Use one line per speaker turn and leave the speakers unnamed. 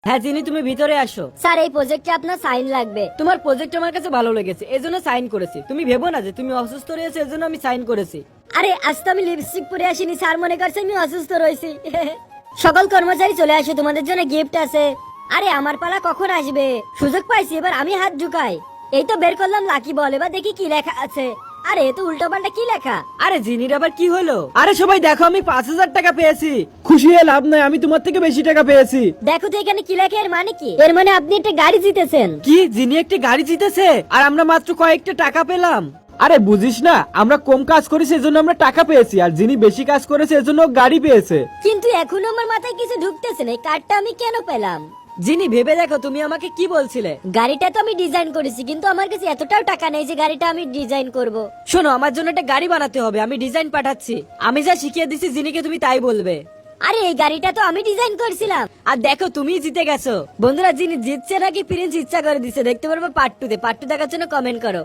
হ্যাঁ জিনি, তুমি ভিতরে আসো।
স্যার এই প্রজেক্টে আপনার সাইন লাগবে।
তোমার প্রজেক্ট আমার কাছে ভালো লেগেছে, এজন্য সাইন করেছি। তুমি ভেবো না যে তুমি অসুস্থ রয়েছে এজন্য আমি সাইন করেছি।
আরে আজ তো আমি লিপস্টিক পরে আসিনি, স্যার মনে করছে আমি অসুস্থ রয়েছি। সকল কর্মচারী চলে আসো, তোমাদের জন্য গিফট আছে। আরে আমার পালা কখন আসবে? সুযোগ পাইছি, এবার আমি হাত ঢুকাই। এই তো বের করলাম লাকি বল, এবার দেখি কি লেখা আছে। আরে এ তো উল্টো পাল্টা কি লেখা।
আরে জিনির আবার কি হলো? আরে সবাই দেখো, আমি 5,000 টাকা পেয়েছি। খুশি হয়ে লাভ নাই, আমি তোমার থেকে বেশি টাকা পেয়েছি।
দেখো তো এখানে কি লেখা, এর মানে কি? এর মানে আপনি একটা গাড়ি জিতেছেন।
কি, জিনি একটি গাড়ি জিতেছে আর আমরা মাত্র কয়েকটা টাকা পেলাম? আরে বুঝিস না, আমরা কম কাজ করেছি এজন্য আমরা টাকা পেয়েছি, আর যিনি বেশি কাজ করেছে এজন্য ও গাড়ি পেয়েছে।
কিন্তু এখনো আমার মাথায় কিছু ঢুকতেছে না, এই কার্ডটা আমি কেন পেলাম?
জিনি ভেবে দেখো, তুমি আমাকে কি বলছিলে?
গাড়িটা তো আমি ডিজাইন করেছি, কিন্তু আমার কাছে এতটাও টাকা নেই যে গাড়িটা আমি ডিজাইন করব।
শোনো, আমার জন্য একটা গাড়ি বানাতে হবে, আমি ডিজাইন পাঠাচ্ছি। আমি যা শিখিয়ে দিছি জিনিকে তুমি তাই বলবে।
আরে এই গাড়িটা তো আমি ডিজাইন করছিলাম।
আর দেখো, তুমি জিতে গেছো। বন্ধুরা, যিনি জিতছে নাকি প্রিন্স ইচ্ছা করে দিচ্ছে, দেখতে পারবো পার্ট 2 তে। পার্ট 2 দেখার জন্য কমেন্ট করো।